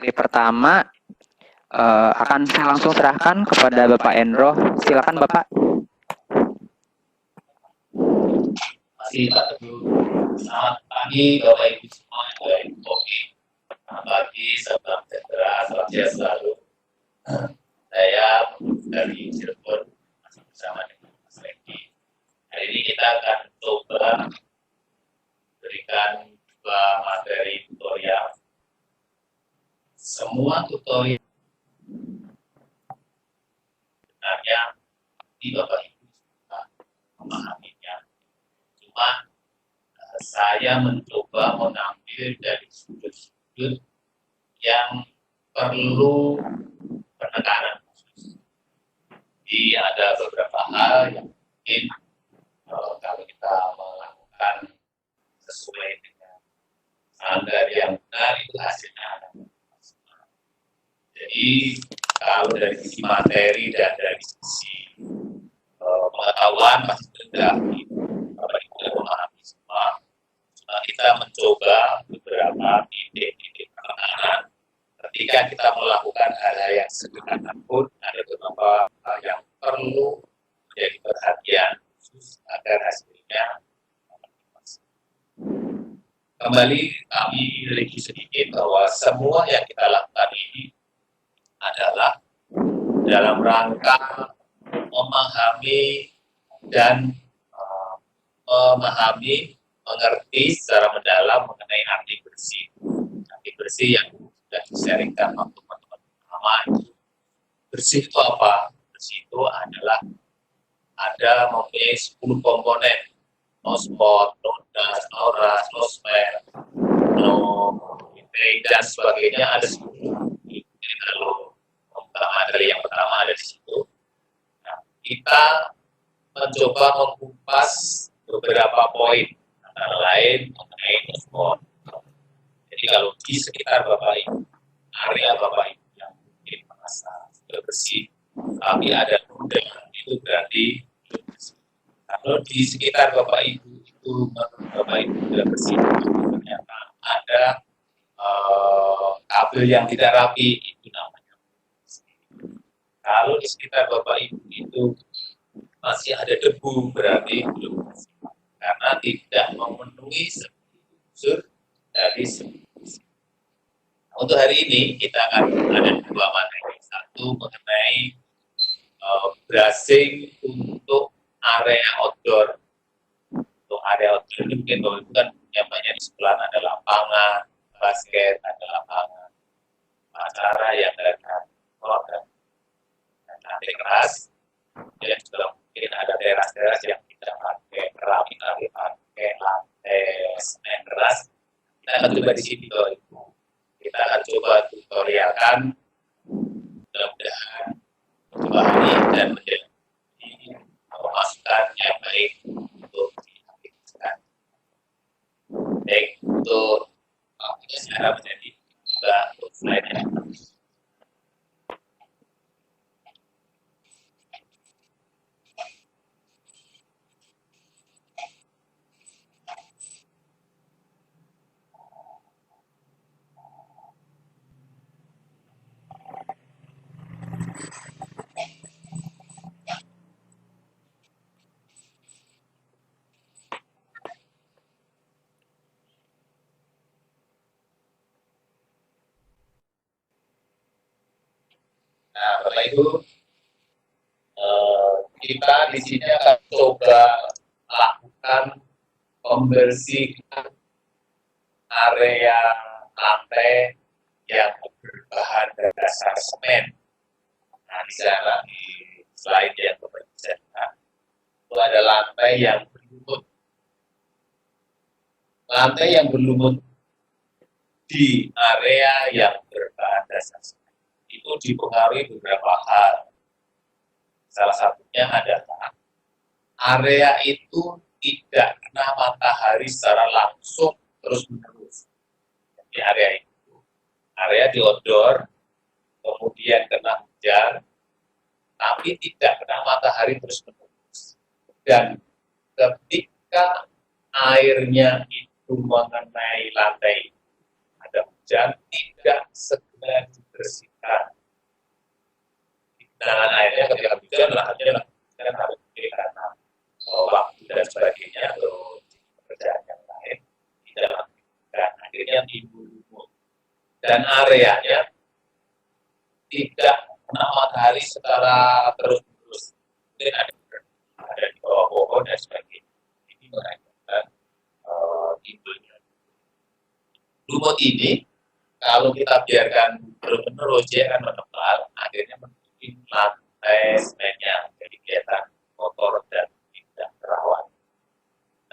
materi pertama akan saya langsung serahkan kepada Bapak Endro. Silakan Bapak. Masih Pak Teguh. Selamat pagi Bapak Ibu semua yang baik. Oke. Selamat pagi, salam sejahtera, salam sehat selalu. Saya dari Cirebon masih bersama dengan Mas Reki. Hari ini kita akan coba berikan dua materi tutorial. Semua tutorial sebenarnya di Bapak Ibu bisa memahaminya. Cuma saya mencoba mengambil dari sudut-sudut yang perlu penekanan khusus. Jadi ada beberapa hal yang mungkin kalau kita melakukan sesuai dengan standar yang benar itu hasilnya akan maksimal. Jadi kalau dari sisi materi dan dari sisi pengetahuan masih rendah, Bapak Ibu memahami semua. Kita mencoba beberapa titik-titik penekanan. Ketika kita melakukan hal-hal yang sederhana pun ada beberapa hal yang perlu menjadi perhatian khusus agar hasilnya maksimal. Kembali kami review sedikit bahwa semua yang kita lakukan ini adalah dalam rangka memahami dan mengerti secara mendalam mengenai arti bersih. Arti bersih yang sudah disaringkan waktu teman-teman pertama itu. Bersih itu apa? Bersih itu adalah ada mempunyai 10 komponen. No spot, no dust, no rust, no smell, no intake, dan sebagainya ada 10. Jadi kalau materi yang pertama ada di situ. Nah, kita mencoba mengupas beberapa poin, antara lain mengenai no spot. Jadi kalau di sekitar Bapak Ibu, area Bapak Ibu yang mungkin merasa sudah bersih, tapi ada noda, itu berarti belum bersih. Kalau di sekitar Bapak Ibu itu Bapak Ibu sudah bersih, ternyata ada kabel yang tidak rapi, itu namanya bersih. Kalau di sekitar Bapak Ibu itu masih ada debu, berarti belum bersih. Karena tidak memenuhi unsur dari bersih. Untuk hari ini kita akan ada dua materi. Satu mengenai brushing untuk area outdoor. Untuk area outdoor ini mungkin bahwa itu kan yang banyak di sebelah ada lapangan, basket, ada lapangan, acara yang ada keluarga, lantai keras, dan juga mungkin ada teras-teras yang tidak pakai keramik, tapi pakai lantai semen keras. Kita akan coba di sini, kita akan coba tutorialkan, mudah-mudahan percobaan ini dan menjadi masukan yang baik untuk diaplikasikan. Baik, untuk waktunya sekarang menjadi juga untuk slide-nya. Nah, Bapak Ibu, kita di sini akan coba lakukan pembersihan area lantai yang berbahan dasar semen. Nah, di sana di slide yang Bapak Ibu bisa lihat, itu ada lantai yang berlumut. Lantai yang berlumut di area yang berbahan dasar semen itu dipengaruhi beberapa hal. Salah satunya adalah area itu tidak kena matahari secara langsung terus-menerus. Di area itu, area di outdoor, kemudian kena hujan, tapi tidak kena matahari terus-menerus. Dan ketika airnya itu mengenai lantai, ada hujan, tidak segera dengan dibersihkan. Genangan airnya ketika hujan lahannya kan harus karena waktu dan sebagainya atau pekerjaan yang lain tidak lakukan. Akhirnya timbul lumut dan areanya tidak kena matahari secara terus-menerus. Mungkin ada di bawah pohon dan sebagainya. Ini mengakibatkan timbulnya lumut ini. Kalau kita biarkan terus-menerus, dia akan menebal, akhirnya menutupi lantai semennya, jadi kelihatan kotor dan tidak terawat.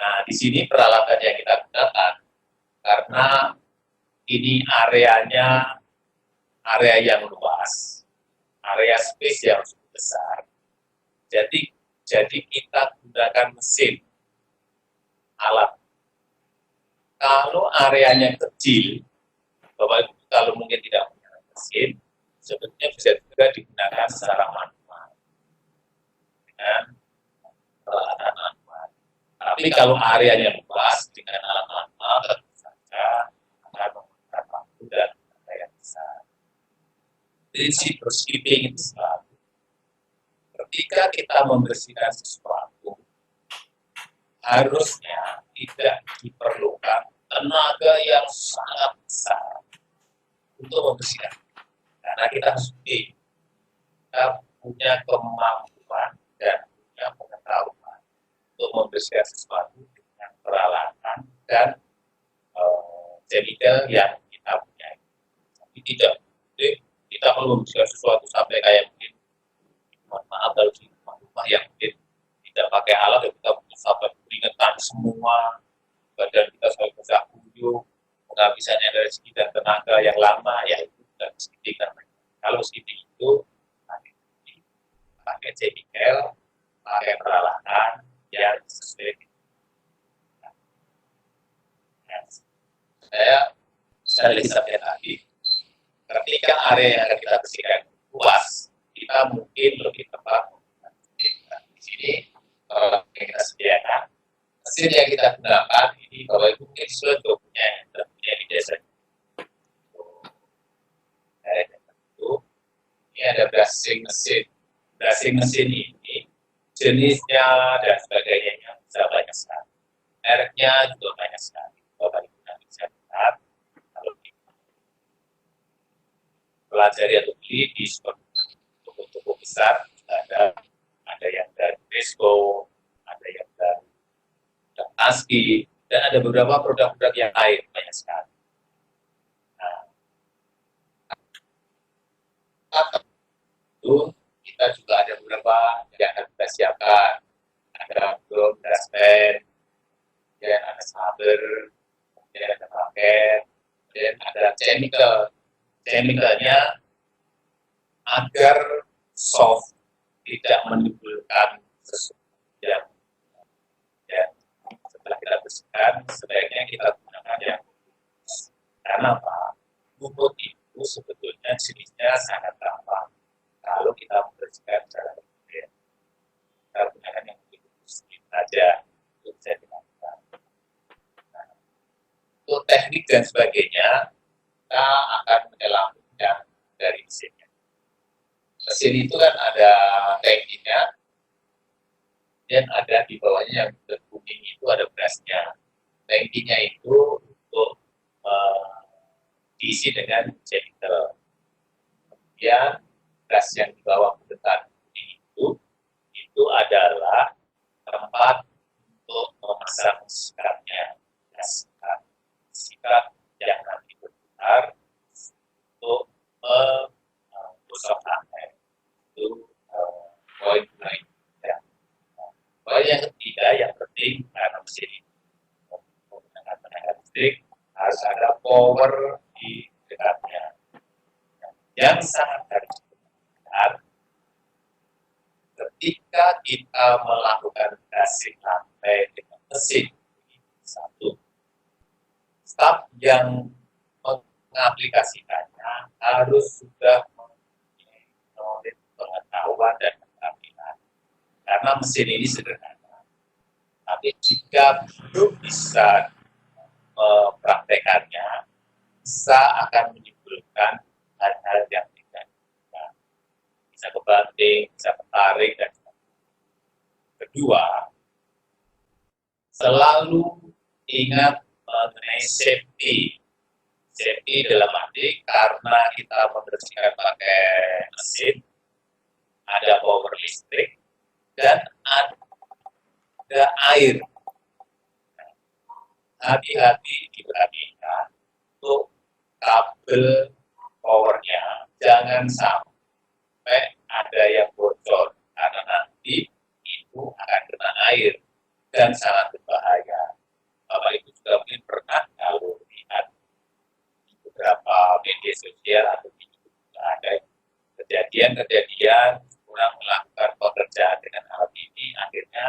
Nah, di sini peralatan yang kita gunakan, karena ini areanya area yang luas, area space yang besar, jadi kita gunakan mesin, alat. Kalau areanya kecil, Bapak Ibu kalau mungkin tidak punya mesin, sebetulnya bisa juga digunakan secara manual dengan peralatan manual. Tapi kalau areanya luas dengan alat manual, tentu saja akan menggunakan waktu dan tenaga yang besar. Prinsip housekeeping itu selalu, ketika kita membersihkan sesuatu, harusnya tidak diperlukan tenaga yang sangat besar untuk membersihkan, karena kita harus kita punya kemampuan dan punya pengetahuan untuk membersihkan sesuatu dengan peralatan dan chemical yang kita punya. Tapi tidak kita perlu membersihkan sesuatu sampai kayak mungkin, mohon maaf kalau di rumah yang mungkin tidak pakai alat, kita sampai keringetan semua, badan kita sampai basah kuyup, penghabisan energi dan tenaga yang lama, ya itu bukan skipping namanya. Kalau skipping itu pakai chemical, pakai peralatan yang sesuai. Saya lihat tadi, ketika area yang akan kita bersihkan luas, kita mungkin lebih tepat di sini kita sediakan mesin yang kita gunakan ini. Bapak Ibu mungkin sudah punya di desa. Ini ada brushing mesin. Brushing mesin ini jenisnya dan sebagainya bisa banyak sekali. Mereknya juga banyak sekali. Bapak Ibu nanti bisa lihat kalau pelajari atau beli di toko-toko besar, ada yang dari Tesco, ada yang dari ASKI, dan ada beberapa produk-produk yang lain, banyak sekali. Nah, itu kita juga ada beberapa yang akan kita siapkan. Ada belum dustpan, dan ada saber, dan ada paket, dan ada chemical. Chemicalnya agar soft, tidak menimbulkan sesuatu yang setelah kita bersihkan, sebaiknya kita gunakan yang karena apa? Lumut itu sebetulnya jenisnya sangat gampang. Kalau kita membersihkan secara rutin, kita gunakan yang sedikit saja untuk bisa dilakukan. Nah, untuk teknik dan sebagainya, kita akan menyelamatkan dari mesinnya. Mesin itu kan ada tankinya, dan ada di bawahnya yang kuning itu ada brushnya. Tankinya itu untuk diisi dengan chemical. Kemudian brush yang di bawah buletan kuning itu adalah tempat untuk memasang sikatnya. Sikat yang nanti berputar untuk menggosok lantai. Itu poin-poin. Poin yang ketiga, yang penting karena mesin ini menggunakan tenaga listrik, harus ada power di dekatnya. Yang sangat harus diperhatikan, ketika kita melakukan brushing lantai dengan mesin, satu, staf yang mengaplikasikannya harus sudah memiliki pengetahuan dan keterampilan. Karena mesin ini sederhana. Tapi jika belum bisa mempraktekannya, bisa akan menimbulkan hal-hal yang tidak bisa kebanting, bisa ketarik, dan kedua, selalu ingat mengenai safety. Safety dalam arti karena kita membersihkan pakai mesin, ada power listrik, dan ada air. Hati-hati diperhatikan untuk kabel powernya, jangan sampai ada yang bocor, karena nanti itu akan kena air dan sangat berbahaya. Bapak Ibu juga mungkin pernah kalau lihat di beberapa media sosial atau di YouTube ada kejadian-kejadian orang melakukan pekerjaan dengan alat ini akhirnya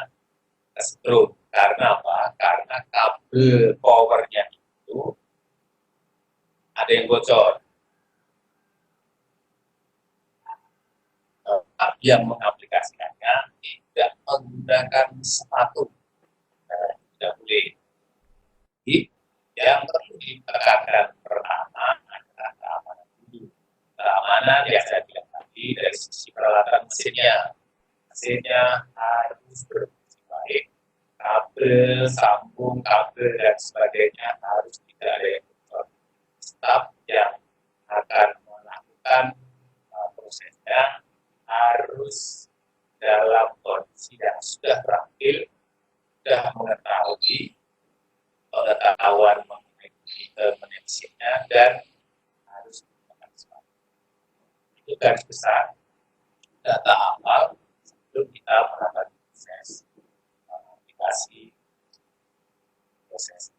kesetrum. Karena apa? Karena kabel powernya itu ada yang bocor. Yang mengaplikasikannya tidak menggunakan sepatu, tidak boleh. Jadi, yang perlu ditekankan pertama adalah keamanan dulu. Keamanan yang saya bilang tadi dari sisi peralatan mesinnya. Mesinnya harus berfungsi baik. Kabel, sambung, kabel, dan sebagainya harus tidak ada yang bocor. Staf yang akan melakukan prosesnya harus dalam kondisi yang sudah terampil, sudah mengetahui pengetahuan mengenai mesinnya, dan harus menggunakan sepatu. Itu garis besar data awal sebelum kita melakukan proses aplikasi proses.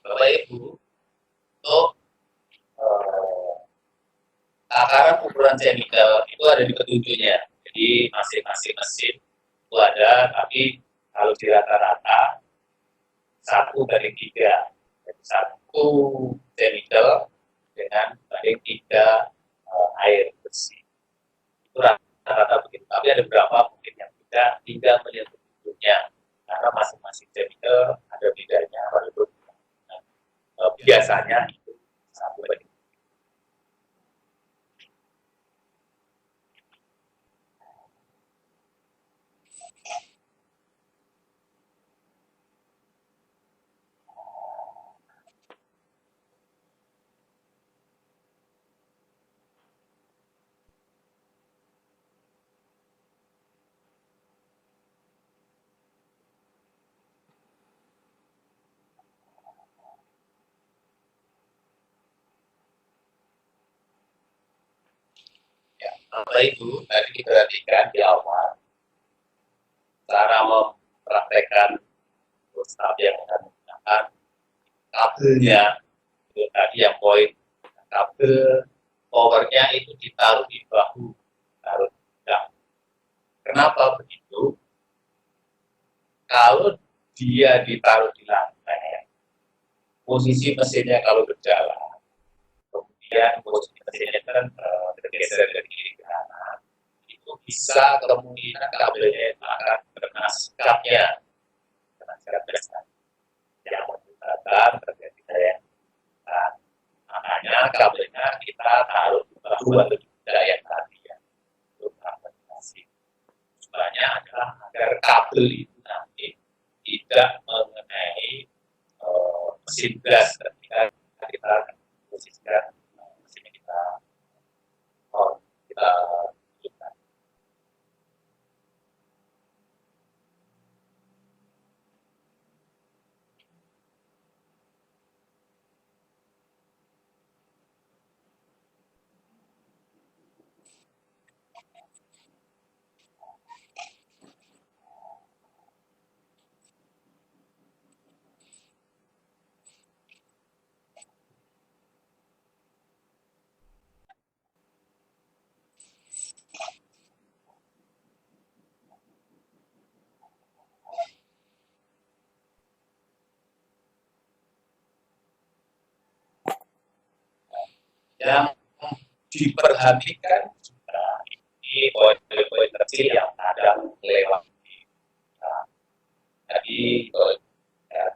Bapak Ibu, untuk takaran ukuran chemical itu ada di petunjuknya. Jadi masing-masing mesin itu ada, tapi kalau di rata-rata 1/3. Jadi 1 chemical dengan banding 3 air bersih. Itu rata-rata begitu. Tapi ada beberapa mungkin yang tidak melihat petunjuknya, karena masing-masing chemical ada bedanya, walaupun biasanya itu 1/3. Bapak Ibu, tadi diperhatikan di awal cara mempraktekkan staf yang akan menggunakan kabelnya. Itu tadi yang poin, kabel powernya itu ditaruh di bahu, taruh di pedang. Kenapa begitu? Kalau dia ditaruh di lantai, posisi mesinnya kalau berjalan, kemudian posisi mesinnya kan bergeser dari kiri ke kanan, itu bisa kemungkinan kabelnya itu akan kena sekatnya, yang menyebabkan terjadi daya. Makanya kabelnya kita taruh di bahu atau di daya tadi ya, untuk aplikasi. Tujuannya adalah agar kabel itu nanti tidak mengenai mesin gas ketika kita posisikan mesin kita hidupkan. Yang diperhatikan juga ini poin-poin kecil yang kadang melewati. Nah, jadi ya,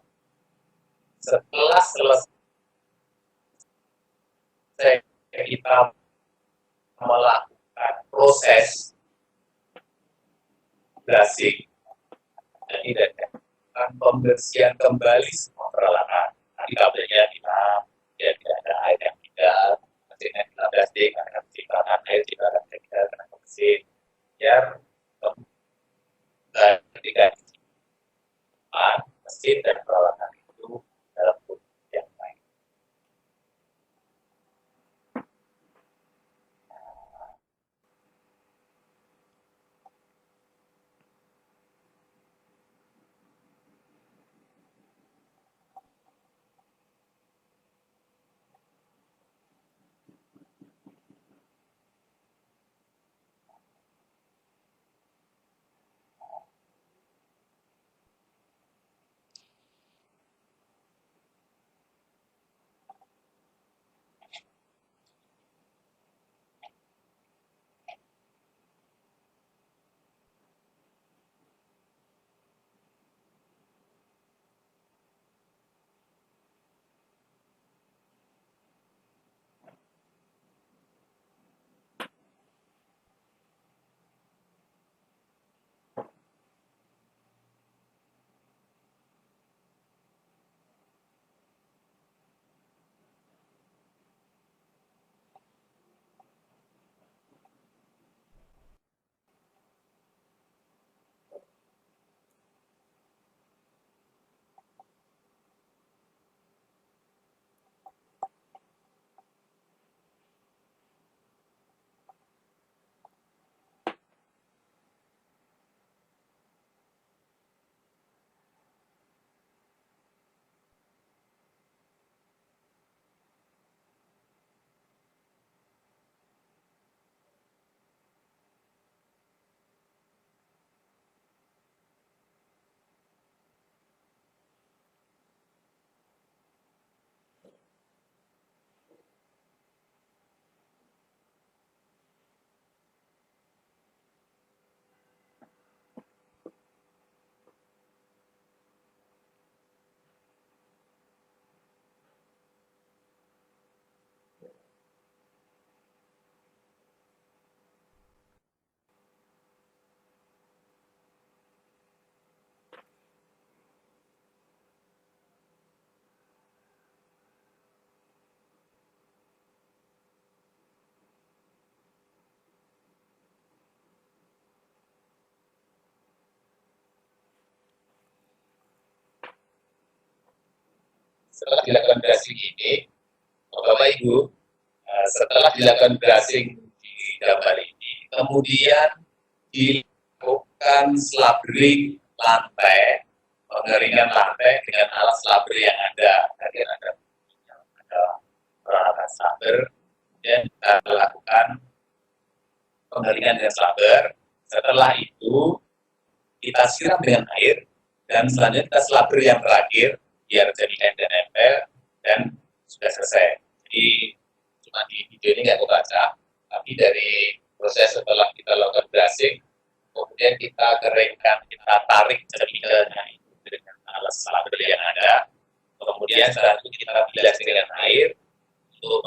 setelah selesai kita melakukan proses brushing, jadi dan pembersihan kembali semua peralatan. Tadi kabelnya kita ya tidak ada air yang tidak, mesinnya kita brushing, akan cipratan air juga akan kita kena mesin, biar ketika mesin dan peralatan itu dalam kondisi yang baik. Setelah dilakukan brushing ini, Bapak Ibu, setelah dilakukan brushing di gambar ini, kemudian dilakukan slabering lantai, pengeringan lantai dengan alat slabber yang ada. Tadi ada peralatan slabber, kemudian kita lakukan pengeringan dengan slabber. Setelah itu kita siram dengan air, dan selanjutnya kita slabber yang terakhir biar jadi nempel dan sudah selesai. Jadi cuma di video ini nggak kebaca, tapi dari proses setelah kita lakukan brushing, kemudian kita keringkan, kita tarik jernihnya itu dengan alat slabber yang ada, kemudian setelah itu kita bilas dengan air untuk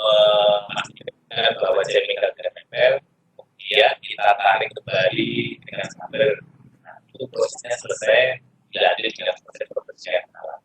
memastikan bahwa jernihnya tidak nempel, kemudian kita tarik kembali dengan slabber. Nah, itu prosesnya selesai, dilanjut dengan proses pembersihan alat.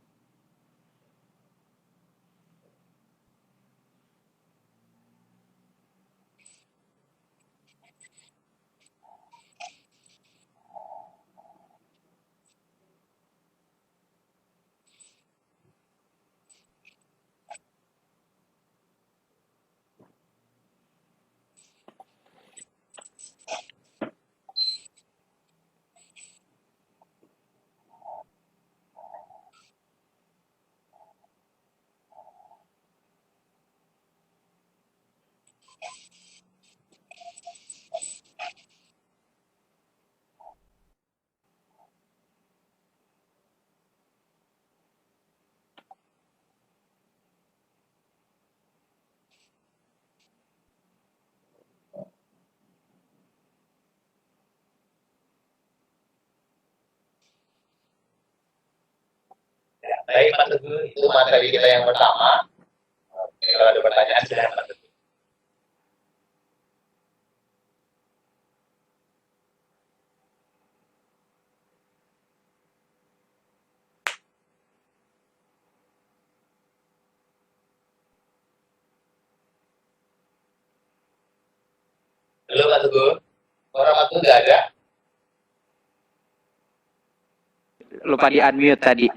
Baik Pak Teguh, itu materi kita yang pertama. Oke, kalau ada pertanyaan silahkan Pak Teguh. Halo Pak Teguh, suara Pak Teguh nggak ada? Lupa di unmute tadi.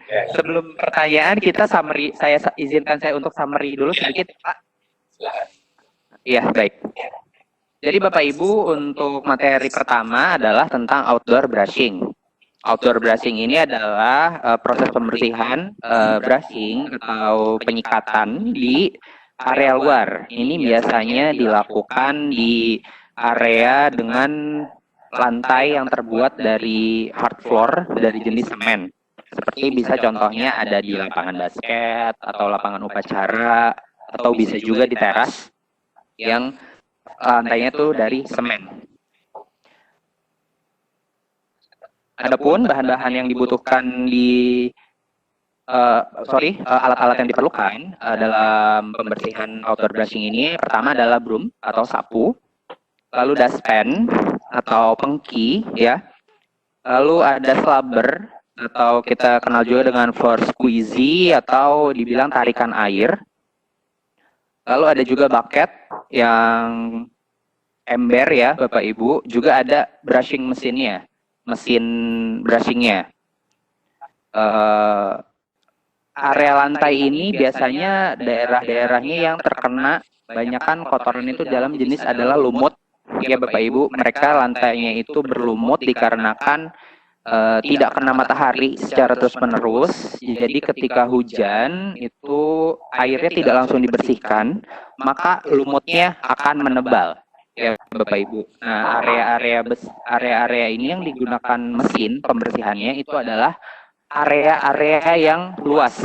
Ya. Sebelum pertanyaan kita summary, izinkan saya untuk summary dulu sedikit, Pak. Silakan. Iya, baik. Jadi Bapak Ibu, untuk materi pertama adalah tentang outdoor brushing. Outdoor brushing ini adalah proses pembersihan brushing atau penyikatan di area luar. Ini biasanya dilakukan di area dengan lantai yang terbuat dari hard floor dari jenis semen. Seperti bisa contohnya ada di lapangan basket atau lapangan upacara atau bisa juga di teras yang lantainya tuh dari semen. Adapun bahan-bahan yang dibutuhkan di alat-alat yang diperlukan dalam pembersihan outdoor brushing ini, pertama adalah broom atau sapu, lalu dustpan atau pengki, ya. Lalu ada slubber atau kita kenal juga dengan floor squeegee atau dibilang tarikan air. Lalu ada juga bucket yang ember ya Bapak Ibu, juga ada brushing mesinnya, mesin brushingnya. Area lantai ini biasanya daerah-daerahnya yang terkena banyakkan kotoran itu dalam jenis adalah lumut. Ya Bapak Ibu, mereka lantainya itu berlumut dikarenakan tidak kena matahari secara terus-menerus. Jadi ketika hujan itu airnya tidak langsung dibersihkan, maka lumutnya akan menebal. Ya Bapak Ibu. Nah, area-area ini yang digunakan mesin pembersihannya itu adalah area-area yang luas.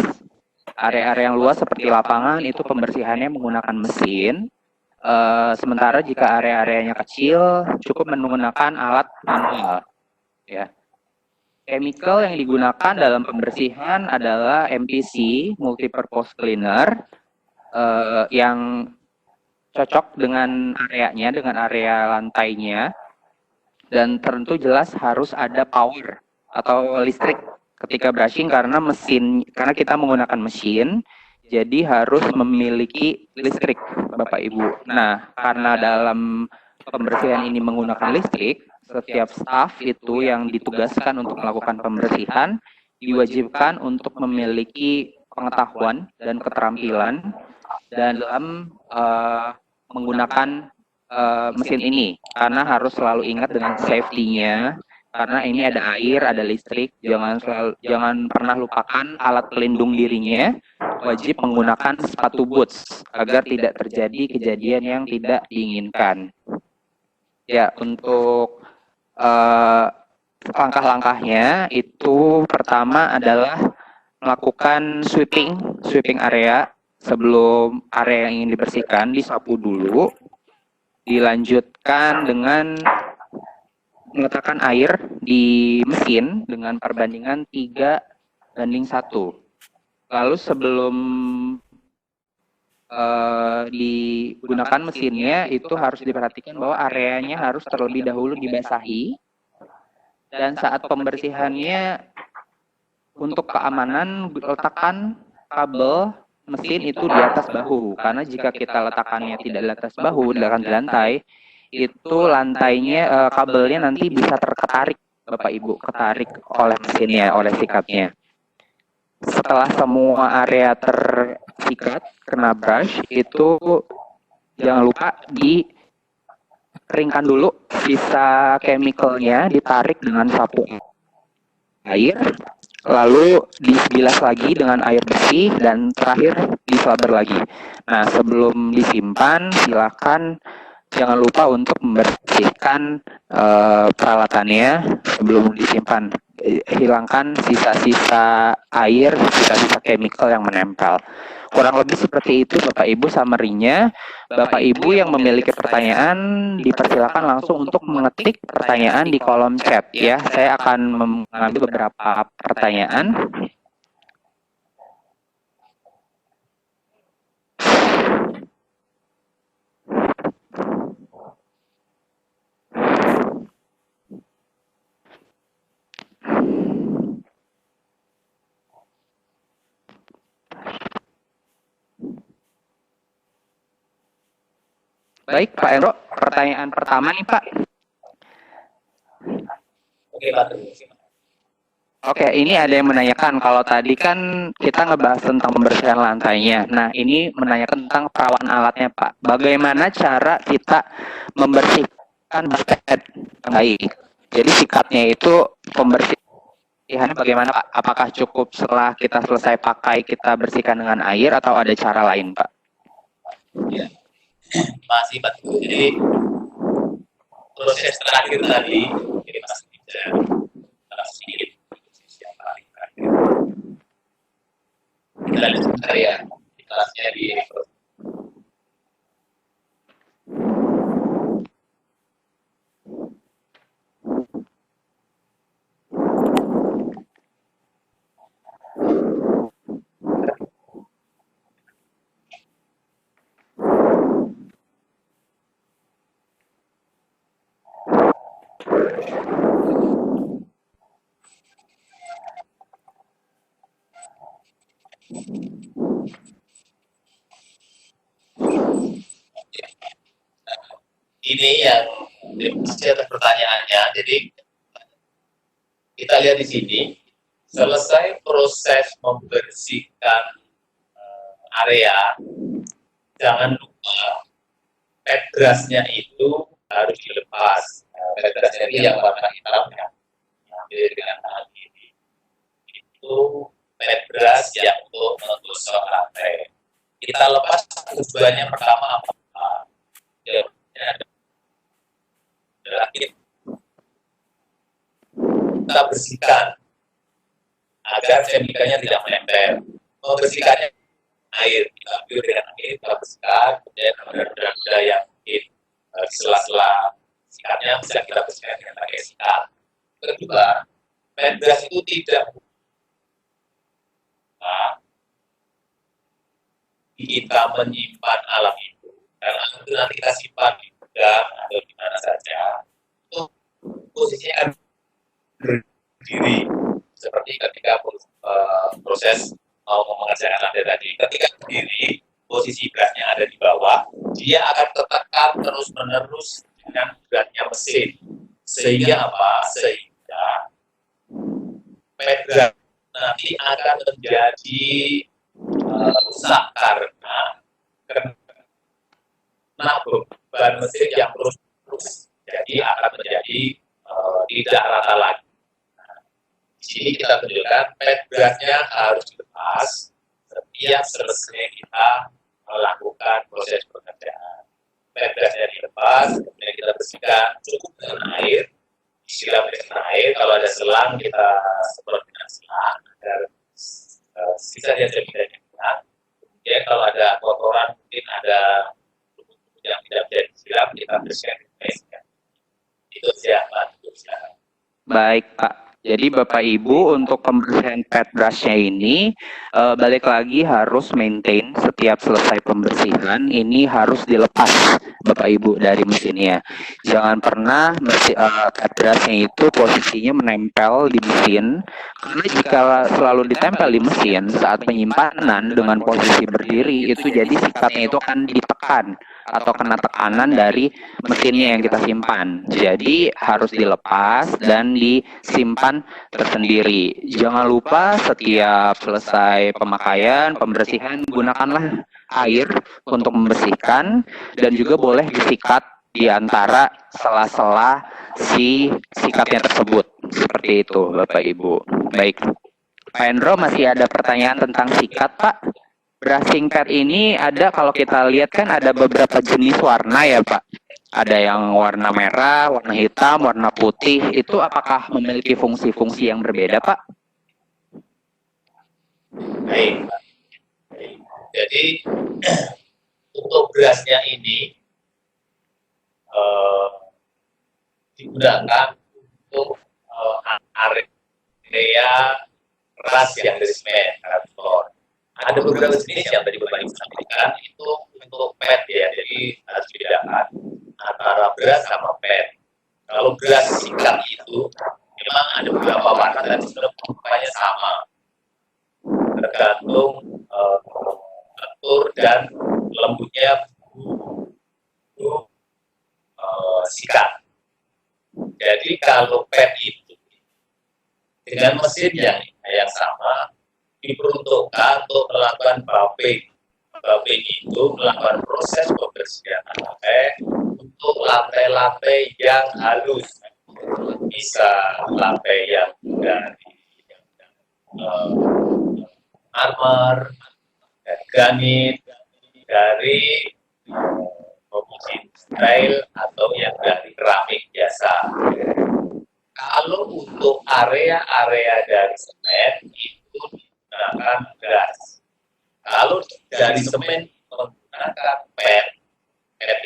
Area-area yang luas seperti lapangan itu pembersihannya menggunakan mesin. Sementara jika area-areanya kecil cukup menggunakan alat manual. Ya. Chemical yang digunakan dalam pembersihan adalah MPC, multipurpose cleaner, yang cocok dengan areanya, dengan area lantainya, dan tentu jelas harus ada power atau listrik ketika brushing karena kita menggunakan mesin, jadi harus memiliki listrik, Bapak Ibu. Nah, karena dalam pembersihan ini menggunakan listrik, setiap staf itu yang ditugaskan untuk melakukan pembersihan diwajibkan untuk memiliki pengetahuan dan keterampilan dalam menggunakan mesin ini, karena harus selalu ingat dengan safety-nya, karena ini ada air, ada listrik, jangan pernah lupakan alat pelindung dirinya, wajib menggunakan sepatu boots agar tidak terjadi kejadian yang tidak diinginkan. Ya, untuk langkah-langkahnya itu pertama adalah melakukan sweeping area. Sebelum area yang ingin dibersihkan, disapu dulu, dilanjutkan dengan meletakkan air di mesin dengan perbandingan 3:1. Lalu sebelum digunakan mesinnya, itu harus diperhatikan bahwa areanya harus terlebih dahulu dibasahi. Dan saat pembersihannya, untuk keamanan, letakkan kabel mesin itu di atas bahu, karena jika kita letakkannya tidak di atas bahu, di lantai, itu lantainya, kabelnya nanti bisa terketarik, Bapak Ibu, ketarik oleh mesinnya, oleh sikatnya. Setelah semua area tersikat, kena brush, itu jangan lupa dikeringkan dulu, sisa chemicalnya ditarik dengan sapu air, lalu dibilas lagi dengan air bersih, dan terakhir dislabber lagi. Nah, sebelum disimpan, silakan jangan lupa untuk membersihkan peralatannya sebelum disimpan. Hilangkan sisa-sisa air, sisa-sisa chemical yang menempel. Kurang lebih seperti itu Bapak Ibu summary-nya. Bapak Ibu yang memiliki pertanyaan dipersilakan langsung untuk mengetik pertanyaan di kolom chat ya. Saya akan mengambil beberapa pertanyaan. Baik, Pak Endro, pertanyaan pertama nih, Pak. Oke, Pak. Oke, ini ada yang menanyakan kalau tadi kan kita ngebahas tentang pembersihan lantainya. Nah, ini menanyakan tentang perawatan alatnya, Pak. Bagaimana cara kita membersihkan basket yang baik? Jadi sikatnya itu pembersihannya bagaimana, Pak? Apakah cukup setelah kita selesai pakai kita bersihkan dengan air atau ada cara lain, Pak? Ya, masih Pak. Jadi proses terakhir tadi ini masih bisa sedikit yang paling terakhir. Kita lihat sebentar ya di kelasnya di ini yang atas pertanyaannya. Jadi kita lihat di sini, selesai proses membersihkan area, jangan lupa pad brush-nya itu harus dilepas. Pad brush-nya ini yang warna hitam ya, ambil dengan tangan kiri. Itu pad brush yang untuk menggosok lantai. Kita lepas tujuannya pertama apa? Ya, adalah kita bersihkan agar chemicalnya tidak menempel. Membersihkannya air, kita ambil dengan air, kita bersihkan, kemudian benda-benda yang mungkin di sela-sela sikatnya bisa kita bersihkan dengan pakai sikat. Kedua, pad brush itu tidak kita menyimpan alam itu, karena itu nanti kita simpan di gudang atau di mana saja, itu posisinya akan berdiri seperti ketika proses mau mengerjakan lantai tadi. Ketika berdiri, posisi beratnya ada di bawah, dia akan tertekan terus-menerus dengan beratnya mesin. Sehingga apa? Sehingga pad nanti akan menjadi rusak karena beban mesin yang terus jadi akan menjadi tidak rata lagi. Di sini kita tunjukkan pad brush-nya harus dilepas setiap selesai kita melakukan proses pekerjaan. Pad brush-nya dilepas, kemudian kita bersihkan cukup dengan air, disiram dengan air. Kalau ada selang kita semprot dengan selang agar sisanya tidak hilang. Kemudian kalau ada kotoran, mungkin ada yang tidak bisa disiram, kita bersihkan dengan air. Itu siapa? Baik, Pak. Jadi Bapak Ibu untuk pembersihan pad brush-nya ini balik lagi harus maintain setiap selesai pembersihan ini harus dilepas Bapak Ibu dari mesinnya. Jangan pernah pad brush-nya itu posisinya menempel di mesin karena jika selalu ditempel di mesin saat penyimpanan dengan posisi berdiri itu jadi sikatnya itu akan ditekan atau kena tekanan dari mesinnya yang kita simpan. Jadi harus dilepas dan disimpan tersendiri. Jangan lupa setiap selesai pemakaian, pembersihan, gunakanlah air untuk membersihkan dan juga boleh disikat di antara sela-sela si sikatnya tersebut. Seperti itu, Bapak Ibu. Baik. Pak Endro masih ada pertanyaan tentang sikat, Pak? Brushing pad ini ada kalau kita lihat kan ada beberapa jenis warna ya Pak. Ada yang warna merah, warna hitam, warna putih. Itu apakah memiliki fungsi-fungsi yang berbeda Pak? Baik. Jadi untuk brush-nya ini digunakan untuk area keras yang dari semen, karton. Ada beberapa jenis yang tadi Bapak Ibu sampaikan itu untuk pad ya, jadi harus dibedakan antara brush sama pad. Kalau brush sikat itu memang ada beberapa warna dan sebenarnya sama, tergantung tekstur dan lembutnya kalau PET itu dengan mesin yang sama diperuntukkan untuk melakukan buffing. Buffing itu melakukan proses pembersihan lantai untuk lantai-lantai yang halus, bisa lantai yang dari marmer, dari granit, dari komposit tile atau yang dari keramik biasa. Kalau untuk area-area dari semen itu digunakan gas. Kalau dari semen menggunakan PET, PET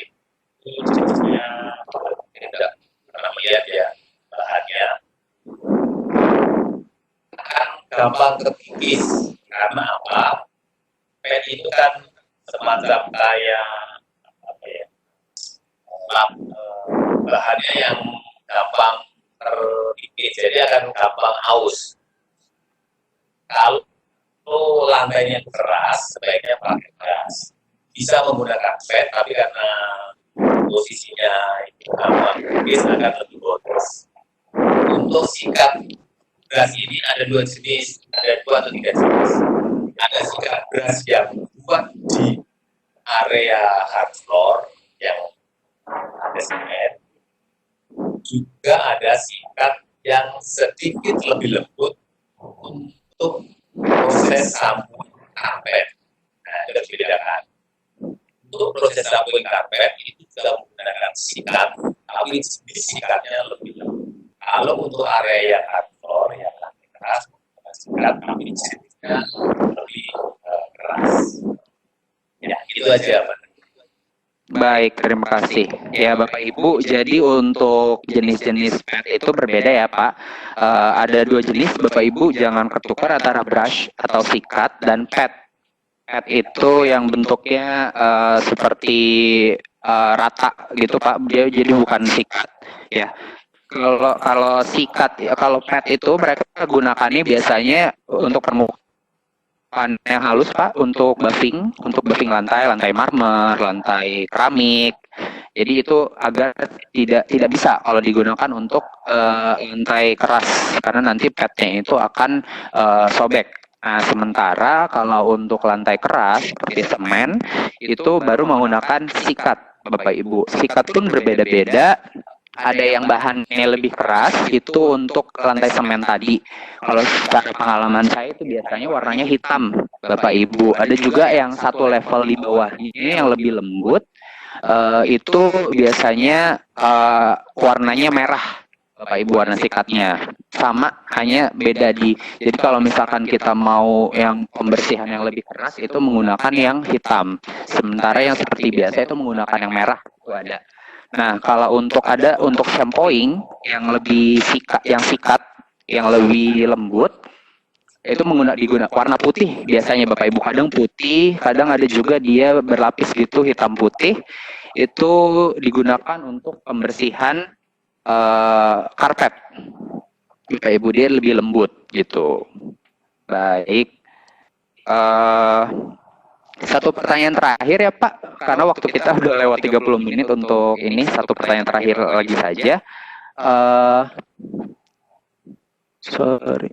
itu jenisnya tidak pernah melihat ya bahannya akan gampang terkikis. Karena apa? PET itu kan semacam kayak apa ya, bahannya yang gampang terkikis, jadi akan gampang aus. Kalau lantainya keras, sebaiknya pakai gas. Bisa menggunakan PET, tapi karena posisinya itu gampang terkikis, akan lebih boros. Untuk sikat gas ini ada 2 jenis, ada 2 atau 3 jenis. Ada sikat gas yang buat di area hard floor yang ada semen, juga ada sikat yang sedikit lebih lembut untuk proses samping karpet. Nah, itu harus dibedakan. Untuk proses samping karpet itu juga menggunakan sikat, tapi jenis sikatnya lebih lembut. Kalau untuk area yang hard floor, yang lantai keras, menggunakan sikat, tapi jenisnya lebih keras. Ya, itu aja, Pak. Baik, terima kasih. Ya, Bapak Ibu, jadi untuk jenis-jenis PET itu berbeda ya, Pak. Ada 2 jenis, Bapak Ibu jangan ketukar antara brush atau sikat dan PET. PET itu yang bentuknya seperti rata gitu, Pak. Dia jadi bukan sikat, ya. Kalau sikat, kalau PET itu mereka gunakannya biasanya untuk permukaan yang halus, Pak, untuk buffing lantai marmer, lantai keramik. Jadi itu agar tidak bisa kalau digunakan untuk lantai keras karena nanti petnya itu akan sobek. Nah, sementara kalau untuk lantai keras seperti semen itu baru menggunakan sikat, Bapak Ibu. Sikat pun berbeda-beda. Ada yang bahannya lebih keras itu untuk lantai semen tadi. Kalau secara pengalaman saya itu biasanya warnanya hitam, Bapak Ibu. Ada juga yang satu level di bawahnya yang lebih lembut, itu biasanya warnanya merah, Bapak Ibu, warna sikatnya. Sama, hanya beda jadi kalau misalkan kita mau yang pembersihan yang lebih keras itu menggunakan yang hitam. Sementara yang seperti biasa itu menggunakan yang merah, itu ada. Nah, kalau untuk shampooing yang lebih sikat yang lebih lembut itu digunakan warna putih biasanya, Bapak Ibu. Kadang putih, kadang ada juga dia berlapis gitu hitam putih. Itu digunakan untuk pembersihan karpet, Bapak Ibu, dia lebih lembut gitu. Baik. Satu pertanyaan terakhir ya, Pak, karena waktu kita udah lewat 30 menit untuk ini. Satu pertanyaan terakhir lagi saja. Sorry.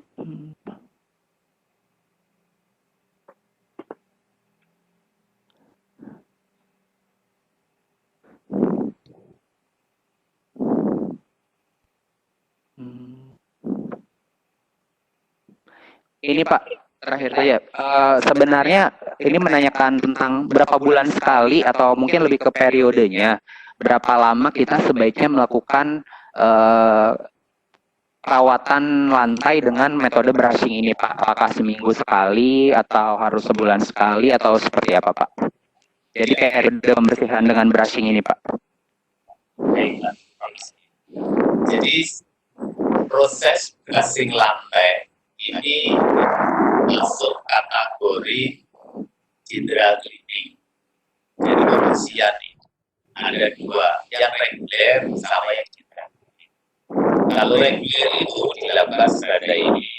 Ini Pak, terakhir saja. Sebenarnya ini menanyakan tentang berapa bulan sekali atau mungkin lebih ke periodenya. Berapa lama kita sebaiknya melakukan perawatan lantai dengan metode brushing ini, Pak? Apakah seminggu sekali atau harus sebulan sekali atau seperti apa, Pak? Jadi periode pembersihan dengan brushing ini, Pak. Jadi proses brushing lantai ini masuk kategori general cleaning. Jadi pembersihan ini ada 2, yang reguler sama yang general cleaning. Kalau reguler itu dilakukan pada ini.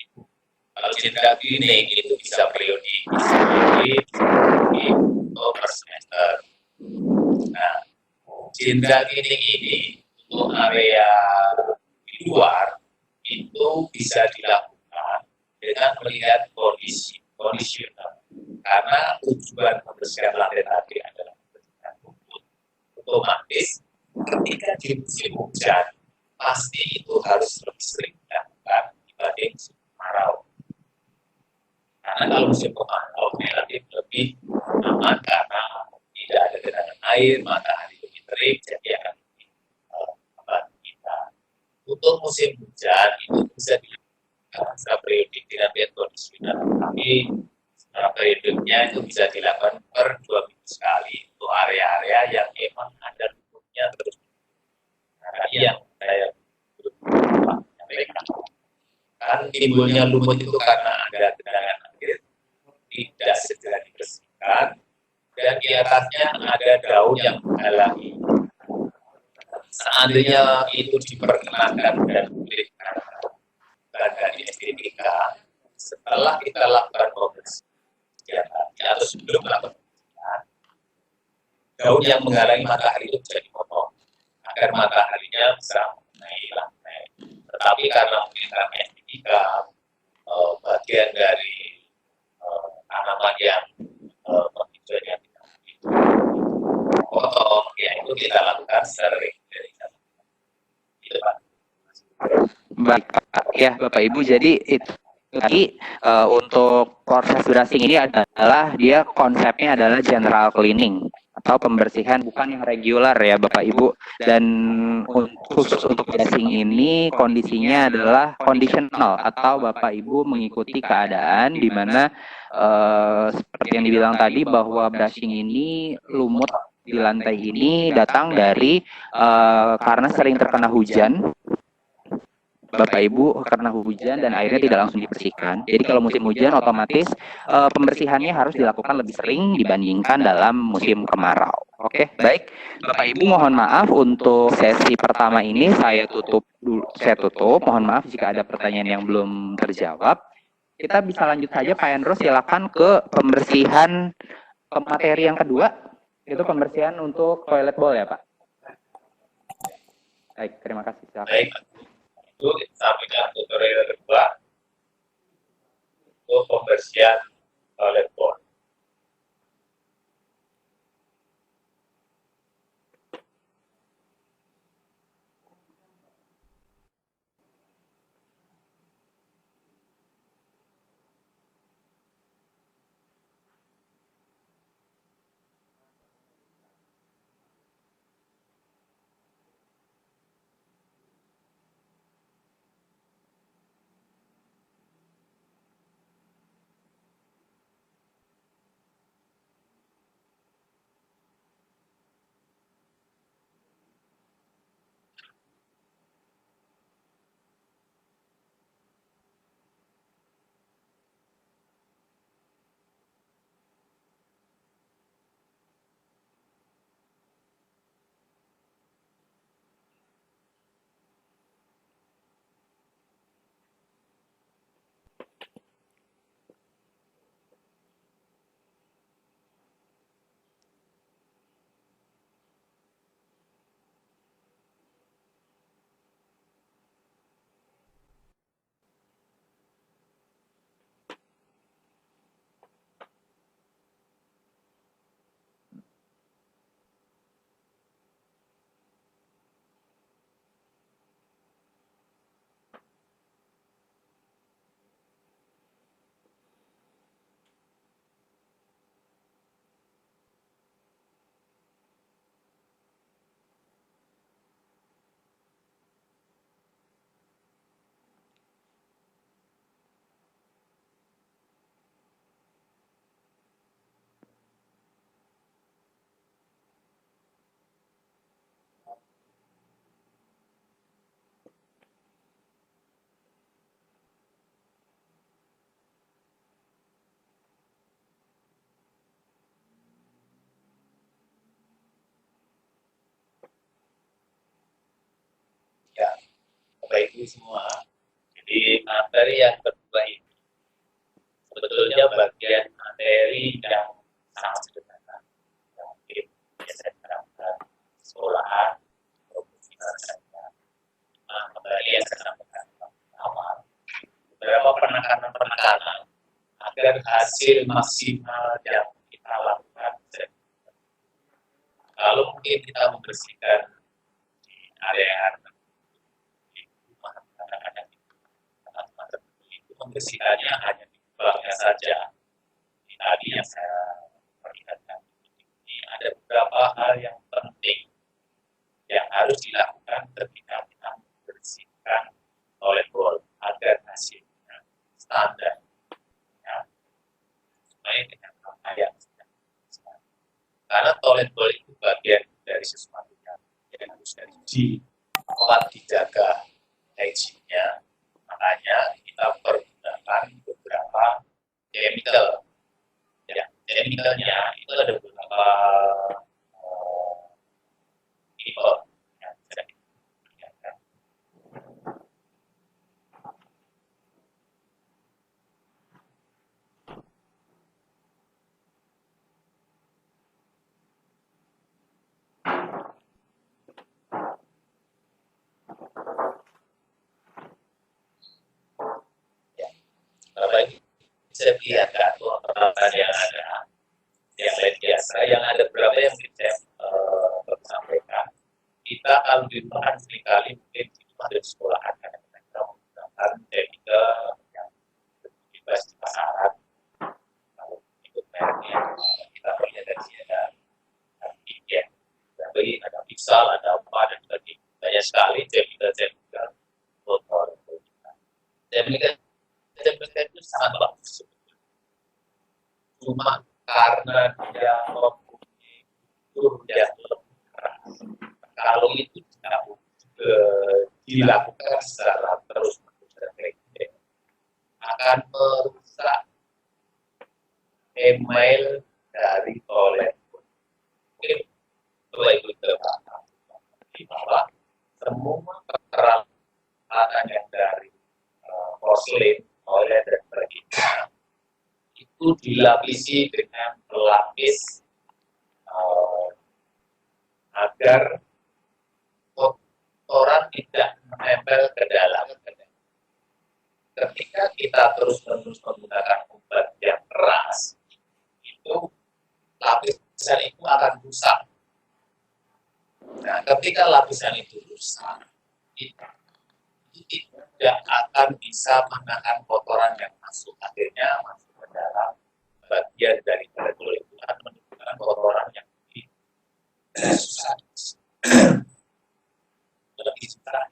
Kalau general cleaning itu bisa periodik, per semester. Nah, general cleaning ini untuk area luar itu bisa dilakukan dengan melihat kondisional. Karena tujuan pembersihan lantai tadi adalah membersihkan rumput, otomatis ketika di musim hujan pasti itu harus lebih sering dilakukan dibanding musim kemarau. Karena kalau musim kemarau relatif lebih aman karena tidak ada genangan air, matahari lebih terik, jadi akan lebih membantu kita. Untuk musim hujan itu bisa dilakukan secara periodik dengan metode kondisional, tapi secara periodiknya itu bisa dilakukan per 2 minggu sekali untuk area-area yang memang ada lumpurnya terus. Nah, yang saya sampaikan kan timbulnya lumut itu karena ada genangan air tidak segera dibersihkan dan di atasnya ada daun yang menghalangi. Seandainya itu diperkenalkan dan diberikan dari estetika, setelah kita lakukan pembersihan atau sebelum melakukan pembersihan, daun yang menghalangi matahari itu bisa dipotong agar mataharinya bisa mengenai lantai. Tetapi karena mungkin karena estetika bagian dari tanaman yang penghijauannya tidak potong, ya itu kita lakukan secara reguler. Itu Pak. Baik, ya Bapak Ibu. Jadi itu tadi untuk proses brushing ini adalah dia konsepnya adalah general cleaning atau pembersihan bukan yang regular ya Bapak Ibu. Dan khusus untuk brushing ini kondisinya adalah conditional atau Bapak Ibu mengikuti keadaan di mana seperti yang dibilang tadi bahwa brushing ini lumut di lantai ini datang dari karena sering terkena hujan Bapak Ibu, karena hujan dan airnya tidak langsung dibersihkan. Jadi kalau musim hujan otomatis pembersihannya harus dilakukan lebih sering dibandingkan dalam musim kemarau. Oke, baik. Bapak Ibu mohon maaf untuk sesi pertama ini saya tutup dulu. Mohon maaf jika ada pertanyaan yang belum terjawab. Kita bisa lanjut saja Pak Hendro, silakan ke pembersihan materi yang kedua. Itu pembersihan untuk toilet bowl ya Pak. Baik, terima kasih. Silakan. Baik. Itu kita sampaikan tutorial kedua untuk pembersihan toilet bowl. Ya, Bapak Ibu semua. Jadi materi yang kedua ini sebetulnya bagian materi yang sangat sederhana. Yang mungkin biasa diterapkan di sekolahan, atau saja. Kembali yang saya agar hasil maksimal yang kita lakukan. Kalau mungkin kita membersihkan di area rumah anak-anak itu membersihkannya hanya di belakangnya saja. Tadi yang saya perlihatkan ini ada beberapa hal yang penting yang harus dilakukan ketika kita membersihkan toilet bowl agar hasilnya standar, ya, sesuai dengan apa yang sudah disediakan. Karena toilet bowl itu bagian dari sesuatu yang harus kuat dijaga hygiene-nya. Makanya kita pergunakan beberapa chemical. Ya, chemicalnya itu ada beberapa tipe yang bisa digunakan. Ya, Bapak Ibu bisa lihat kartu yang ada, yang lain biasa, yang ada berapa yang kita sampaikan. Kita kalau di rumah kan seringkali mungkin di rumah dan sekolah kan kita menggunakan chemical yang bebas di pasaran. Kalau ikut mereknya kita melihat dari sini ada Indian, ada Pixel, ada apa dan sebagainya. Banyak sekali chemical motor. Chemical itu sangat bagus. Cuma karena dia mempunyai kultur yang lebih keras. Kalau itu dilakukan secara terus-menerus dan reguler, akan merusak email dari toilet. Mungkin Bapak Ibu bahwa semua peralatan yang dari porselin, toilet dan sebagainya itu dilapisi dengan pelapis agar kotoran tidak menempel ke dalam. Ketika kita terus-menerus menggunakan obat yang keras, itu lapisan itu akan rusak. Nah, ketika lapisan itu rusak, itu tidak akan bisa menahan kotoran yang masuk, akhirnya masuk ke dalam bagian dari kulit itu akan menimbulkan kotoran yang susah, lebih susah.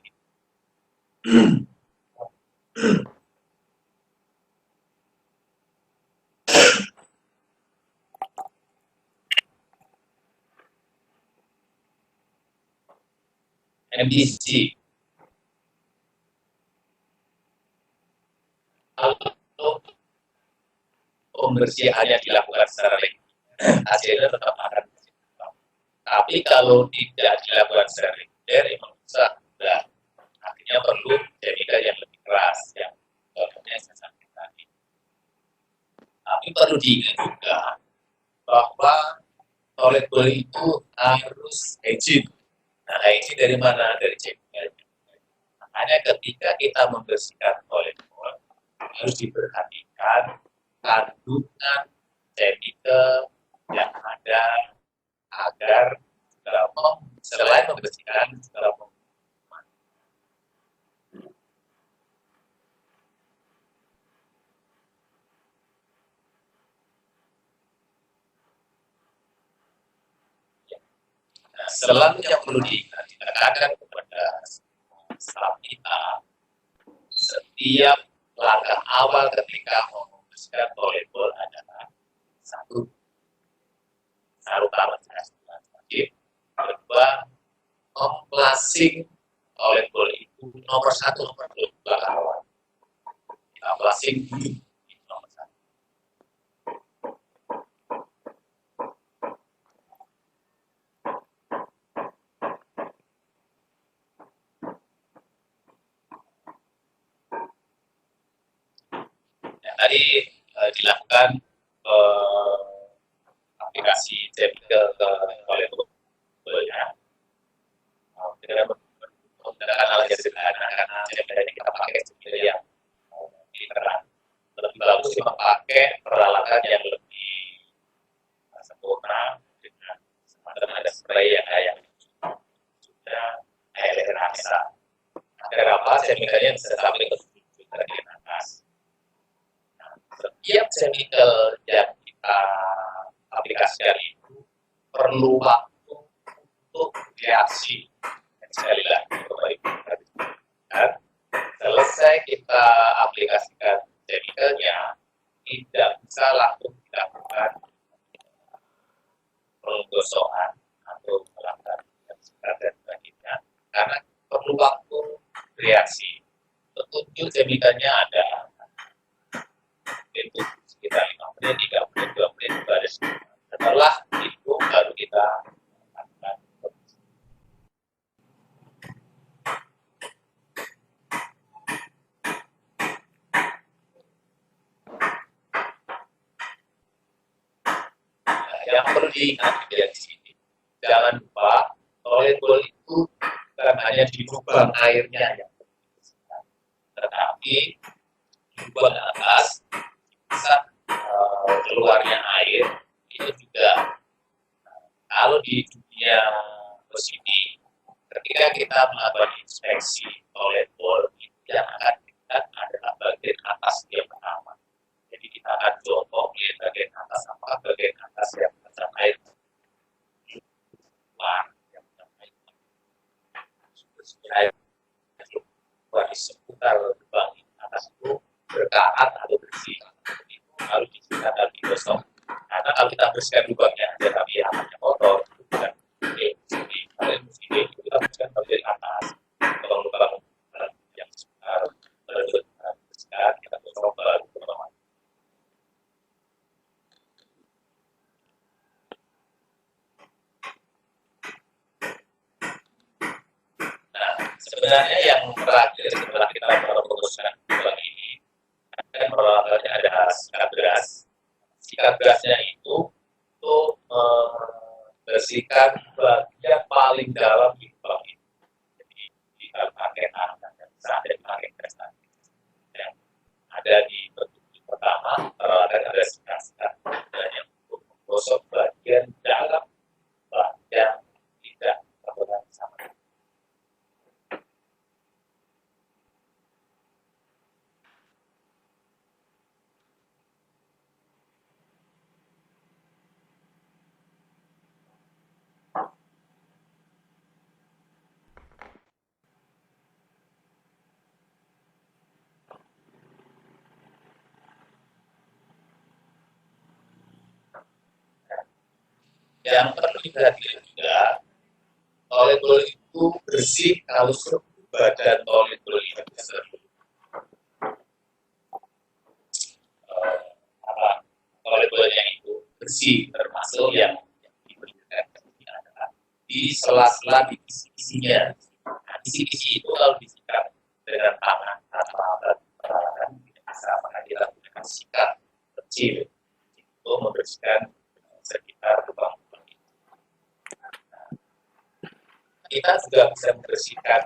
MDC. Kalau pembersihannya dilakukan secara reguler, hasilnya tetap akan bersih. Tapi kalau tidak dilakukan secara reguler, memang bisa. Nah, akhirnya perlu chemical yang lebih keras, yang contohnya saya sampaikan tadi. Tapi perlu diingat juga bahwa toilet bowl itu harus hygiene. Nah, hygiene dari mana? Dari chemical. Makanya ketika kita membersihkan toilet bowl, harus diperhatikan kandungan chemical yang ada agar selain membersihkan juga selalu yang perlu ditekankan kepada staff kita, setiap langkah awal ketika membersihkan toilet bowl adalah satu, taruh tangan wajib. Kedua, memplasing toilet bowl itu nomor satu, nomor dua awal. Kita plasing dulu nomor satu. Tadi dilakukan aplikasi chemical ke toilet bowl ya. Dengan menggunakan alat yang sederhana karena chemical ini kita pakai chemical yang terang. Lebih bagus kita pakai peralatan yang lebih sempurna dengan semacam ada spray yang kayak sudah air rasa. Agar apa? Chemicalnya bisa sampai ke bagian atas. Nah, setiap chemical yang kita aplikasikan itu perlu waktu untuk reaksi. Sekali lagi, dan selesai kita aplikasikan chemicalnya, tidak bisa langsung dilakukan penggosokan atau melakukan dan sebagainya, karena perlu waktu reaksi. Petunjuk chemicalnya ada itu sekitar 5 menit, 3 menit, 2 menit, baris. Setelah itu baru kita lakukan. Yang perlu diingat di sini, jangan lupa volleyball itu bukan hanya di lubang airnya yang tetapi di lubang atas bisa keluarnya air itu juga. Kalau di dunia positif, ketika kita melakukan inspeksi volleyball, yang akan dilihat adalah bagian atas yang pertama. Jadi kita akan contoh lihat bagian atas apa, bagian atas yang mencapai luar, yang mencapai air di seputar lubang atas itu berkarat atau bersih. Itu harus disikat dan digosok. Karena kalau kita bersihkan lubangnya, tetapi atasnya kotor, itu bukan kita bersihkan bagian atas, lubang-lubang yang sekitar bersihkan, kita gosok baru ke bawah. Nah, sebenarnya yang terakhir setelah kita merumuskan lubang ini, kan peralatannya ada sikat gas. Sikat gasnya itu untuk membersihkan bagian paling dalam di lubang ini. Jadi kita pakai tangan dan sampai pakai gas yang ada di petunjuk pertama, peralatan ada sikat dan yang untuk menggosok bagian dalam bagian tidak terkena sama. Yang perlu diperhatikan juga, volleyball itu bersih kalau seluruh badan volleyball itu volleyballnya itu bersih, termasuk yang diberikan adalah di sela-sela di kisi-kisinya. Nah, kisi-kisi itu kalau disikat dengan tangan atau alat peralatan tidak bisa, maka dilakukan sikat kecil untuk membersihkan sekitar lubang-lubang itu. Kita juga bisa membersihkan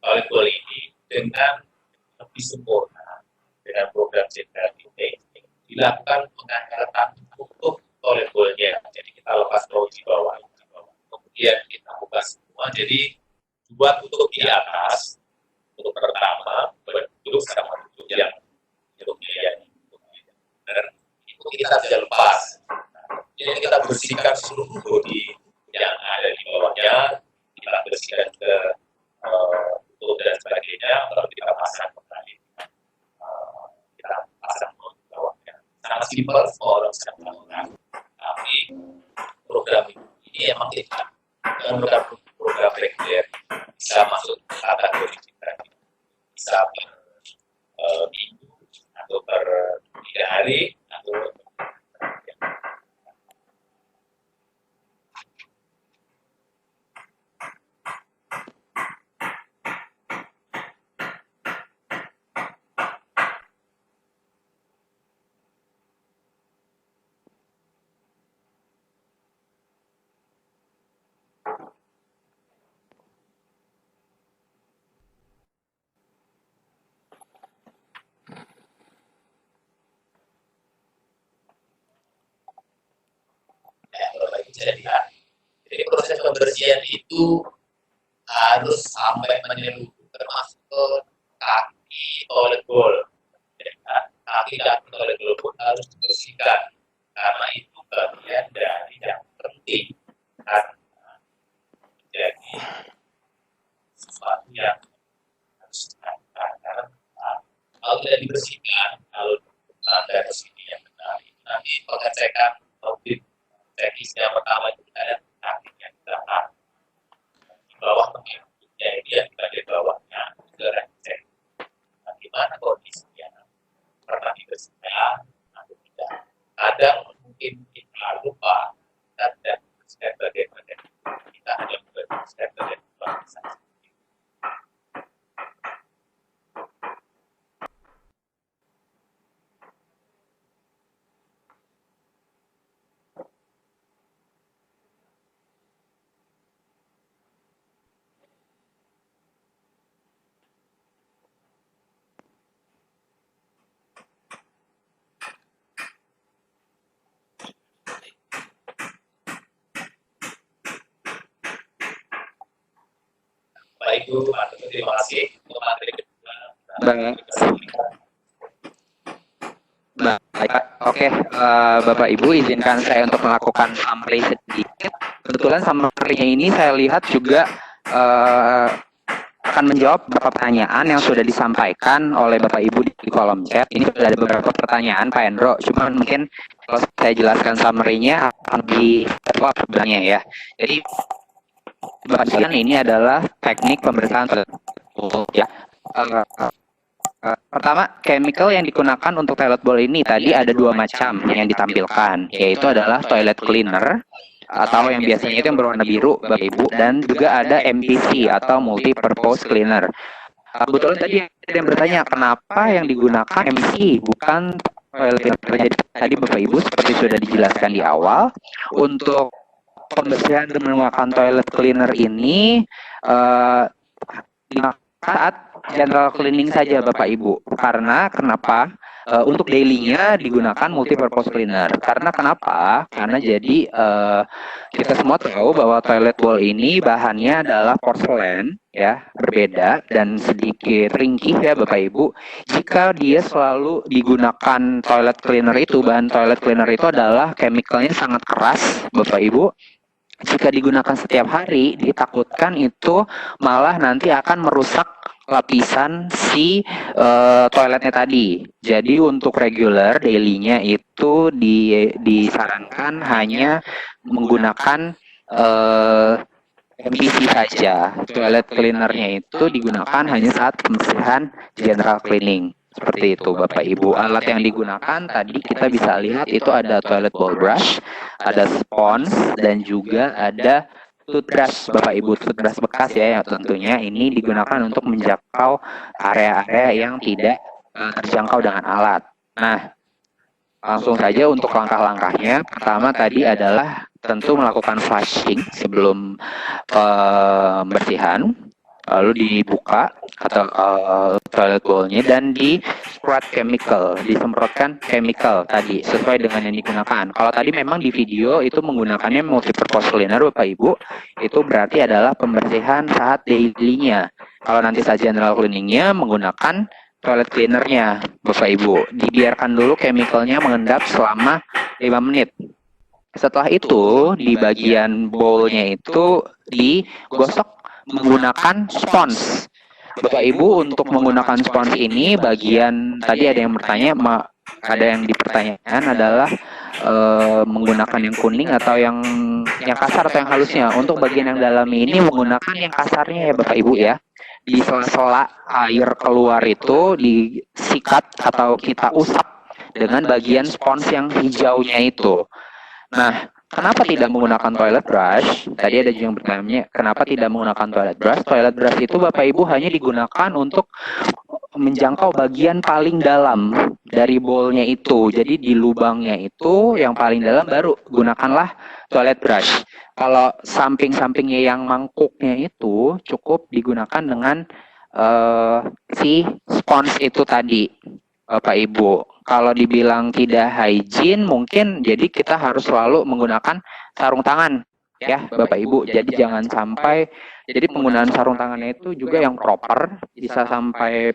volleyball ini dengan lebih sempurna dengan program jenderal technique. Dilakukan pengangkatan untuk volleyballnya. Jadi kita lepas bau di bawah. Kemudian kita buka semua. Jadi buat tutup di atas. Untuk pertama, bentuk sama bentuk yang untuk dia. Dan itu kita bisa lepas. Jadi kita bersihkan seluruh bodi yang ada di bawahnya. Kita bersihkan ke tutup dan sebagainya. Kalau kita pasang kembali, kita pasang di bawahnya. Sangat simpel, semua orang bisa melakukan. Tapi program ini emang tidak menggunakan program reguler, bisa masuk kategori kita, bisa per minggu atau per 3 hari atau bisa lihat. Jadi proses pembersihan itu harus sampai menyeluruh termasuk ke kaki toilet bowl. Ya, kaki toilet bowl pun harus dibersihkan karena itu bagian dari yang penting karena menjadi sesuatu yang harus dilakukan karena kalau tidak dibersihkan, kalau ada kesini yang benar, nanti pengecekan audit teknis yang pertama itu ada kakinya di belakang di bawah tempat duduknya ini yang di bagian bawahnya juga cek bagaimana kondisinya pernah dibersihkan atau tidak. Kadang mungkin kita lupa dan tidak bersihkan bagian-bagian kita hanya bersihkan bagian bawah saja. Bapak Ibu, terima kasih untuk materi kedua. Baik. Baik, oke, Bapak Ibu izinkan saya untuk melakukan summary sedikit. Kebetulan summary-nya ini saya lihat juga akan menjawab beberapa pertanyaan yang sudah disampaikan oleh Bapak Ibu di kolom chat. Ini sudah ada beberapa pertanyaan Pak Hendro, cuman mungkin kalau saya jelaskan summary-nya akan lebih terjawab sebenarnya ya. Jadi bagian ini adalah teknik pembersihan ya. Pertama, chemical yang digunakan untuk toilet bowl ini tadi ada dua macam yang ditampilkan, yaitu adalah toilet cleaner atau yang biasanya itu yang berwarna biru, Bapak Ibu, dan juga ada MPC atau multi purpose cleaner. Kebetulan tadi ada yang bertanya kenapa yang digunakan MPC bukan toilet cleaner. Jadi tadi Bapak Ibu seperti sudah dijelaskan di awal, untuk pembersihan menggunakan toilet cleaner ini saat general cleaning saja Bapak Ibu. Karena kenapa? Untuk daily-nya digunakan multi-purpose cleaner. Karena kenapa? Karena jadi kita semua tahu bahwa toilet bowl ini bahannya adalah porselen, ya, berbeda dan sedikit ringkih ya Bapak Ibu. Jika dia selalu digunakan toilet cleaner itu, bahan toilet cleaner itu adalah chemicalnya sangat keras Bapak Ibu. Jika digunakan setiap hari, ditakutkan itu malah nanti akan merusak lapisan si toiletnya tadi. Jadi untuk regular daily-nya itu disarankan hanya menggunakan MPC saja. Toilet cleaner-nya itu digunakan hanya saat pembersihan general cleaning. Seperti itu Bapak Ibu. Alat yang digunakan tadi kita bisa lihat itu ada toilet bowl brush, ada spons, dan juga ada toothbrush Bapak Ibu, toothbrush bekas ya yang tentunya ini digunakan untuk menjangkau area-area yang tidak terjangkau dengan alat. Nah, langsung saja untuk langkah-langkahnya. Pertama tadi adalah tentu melakukan flushing sebelum pembersihan. Lalu dibuka atau toilet bowl-nya dan di spread chemical, disemprotkan chemical tadi sesuai dengan yang digunakan. Kalau tadi memang di video itu menggunakannya multi-purpose cleaner Bapak Ibu, itu berarti adalah pembersihan saat daily-nya. Kalau nanti saat general cleaning-nya menggunakan toilet cleaner-nya Bapak Ibu. Dibiarkan dulu chemical-nya mengendap selama 5 menit. Setelah itu di bagian bowl-nya itu digosok menggunakan spons. Bapak Ibu untuk menggunakan spons ini bagian tadi ada yang bertanya, ada yang dipertanyakan adalah menggunakan yang kuning atau yang kasar atau yang halusnya. Untuk bagian yang dalam ini menggunakan yang kasarnya ya Bapak Ibu ya. Di sela-sela air keluar itu disikat atau kita usap dengan bagian spons yang hijaunya itu. Nah, kenapa tidak menggunakan toilet brush? Tadi ada juga yang bertanya, kenapa tidak menggunakan toilet brush? Toilet brush itu Bapak Ibu hanya digunakan untuk menjangkau bagian paling dalam dari bowl-nya itu. Jadi di lubangnya itu yang paling dalam baru gunakanlah toilet brush. Kalau samping-sampingnya yang mangkuknya itu cukup digunakan dengan si spons itu tadi. Bapak Ibu. Kalau dibilang tidak hygiene, mungkin jadi kita harus selalu menggunakan sarung tangan, ya Bapak Ibu. Jadi jangan sampai, jadi penggunaan sarung tangannya itu juga yang proper, bisa sampai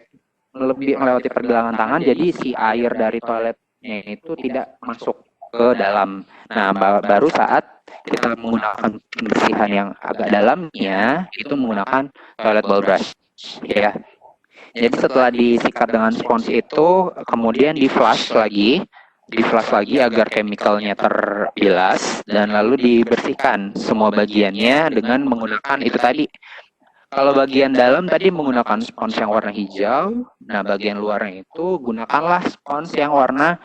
lebih melewati pergelangan tangan, jadi si air dari toiletnya itu tidak masuk ke dalam. Nah, baru saat kita menggunakan pembersihan yang agak dalamnya, itu menggunakan toilet bowl brush, ya. Jadi setelah disikat dengan spons itu, kemudian di-flush lagi agar chemicalnya terbilas, dan lalu dibersihkan semua bagiannya dengan menggunakan itu tadi. Kalau bagian dalam tadi menggunakan spons yang warna hijau, nah bagian luarnya itu gunakanlah spons yang warna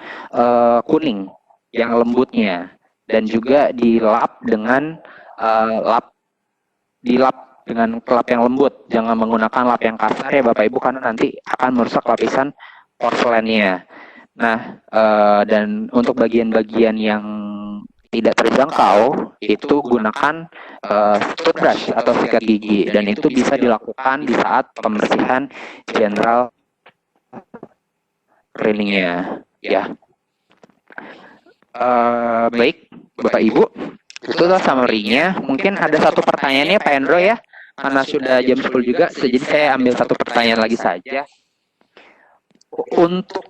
kuning, yang lembutnya, dan juga dilap dengan dilap dengan lap yang lembut, jangan menggunakan lap yang kasar ya Bapak Ibu, karena nanti akan merusak lapisan porselennya. Nah, dan untuk bagian-bagian yang tidak terjangkau, itu gunakan toothbrush atau sikat gigi, dan itu bisa dilakukan di saat pembersihan general cleaningnya, ya. Baik, Bapak Ibu, itulah summary-nya. Mungkin ada satu pertanyaannya Pak Endro ya, karena sudah jam 10 juga, jadi saya ambil satu pertanyaan lagi saja. Untuk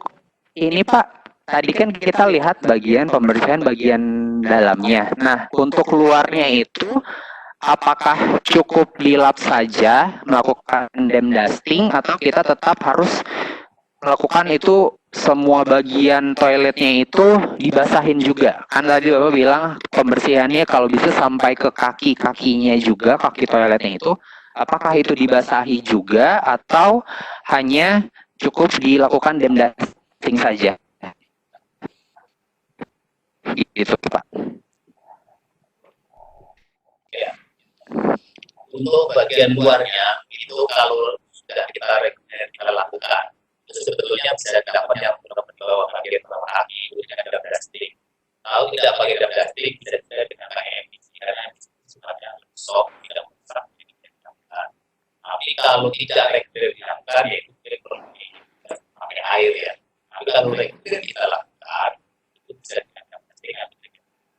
ini Pak, tadi kan kita lihat bagian pembersihan bagian dalamnya. Nah, untuk luarnya itu, apakah cukup dilap saja, melakukan dam dusting, atau kita tetap harus melakukan itu semua bagian toiletnya itu dibasahin juga? Kan tadi Bapak bilang pembersihannya kalau bisa sampai ke kaki-kakinya juga, kaki toiletnya itu. Apakah itu dibasahi juga atau hanya cukup dilakukan dam dusting saja? Gitu Pak. Ya. Untuk bagian luarnya itu kalau sudah kita lakukan, sebetulnya bisa dilakukan yang bawah bagian bawah kaki dengan dam dusting. Kalau tidak pakai dam dusting, bisa dengan pakai MPC karena sifatnya soft, tidak merusak. Tapi kalau tidak reguler dilakukan, yaitu perlu pakai air ya. Tapi kalau reguler kita lakukan, itu bisa dengan dam dusting.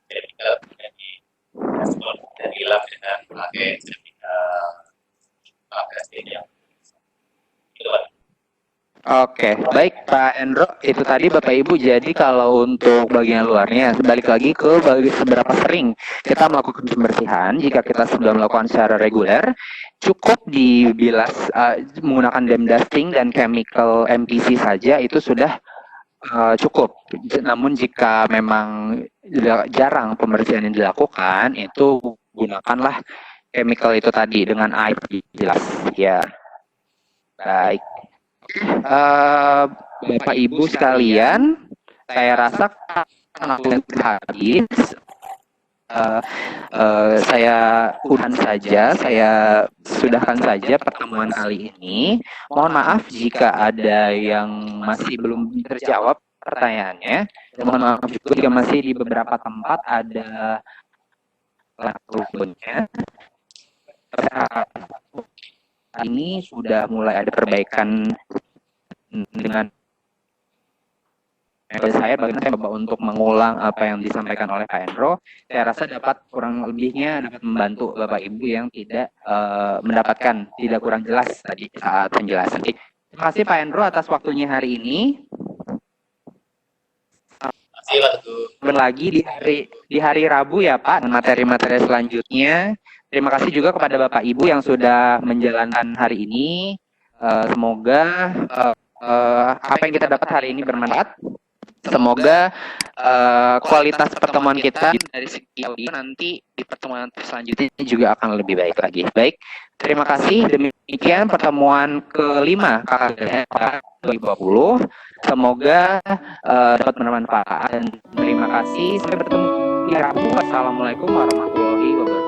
Jadi kita menjadi respon dan dilap dengan pakai dusting yang itu. Oke, baik Pak Endro, itu tadi Bapak Ibu. Jadi kalau untuk bagian luarnya, balik lagi ke seberapa sering kita melakukan pembersihan. Jika kita sudah melakukan secara reguler, cukup dibilas menggunakan dam dusting dan chemical MPC saja, itu sudah cukup. Namun jika memang jarang pembersihan yang dilakukan, itu gunakanlah chemical itu tadi dengan air jelas. Ya, baik. Bapak Ibu sekalian, saya rasa karena waktu habis, saya sudahkan saja pertemuan kali ini. Mohon maaf jika ada yang masih belum terjawab pertanyaannya. Dan mohon maaf juga jika masih di beberapa tempat ada lakunya. Ini sudah mulai ada perbaikan dengan saya, bagaimana saya coba untuk mengulang apa yang disampaikan oleh Pak Endro. Saya rasa dapat kurang lebihnya dapat membantu Bapak Ibu yang tidak mendapatkan, tidak kurang jelas tadi saat penjelasan. Terima kasih Pak Endro atas waktunya hari ini. Lagi di hari Rabu ya Pak, materi-materi selanjutnya. Terima kasih juga kepada Bapak Ibu yang sudah menjalankan hari ini. Semoga apa yang kita dapat hari ini bermanfaat. Semoga kualitas pertemuan kita dari segi audio nanti di pertemuan selanjutnya juga akan lebih baik lagi. Baik, terima kasih. Demikian pertemuan kelima KKN 2020. Semoga dapat bermanfaat. Dan terima kasih. Sampai bertemu di Rabu. Wassalamualaikum warahmatullahi wabarakatuh.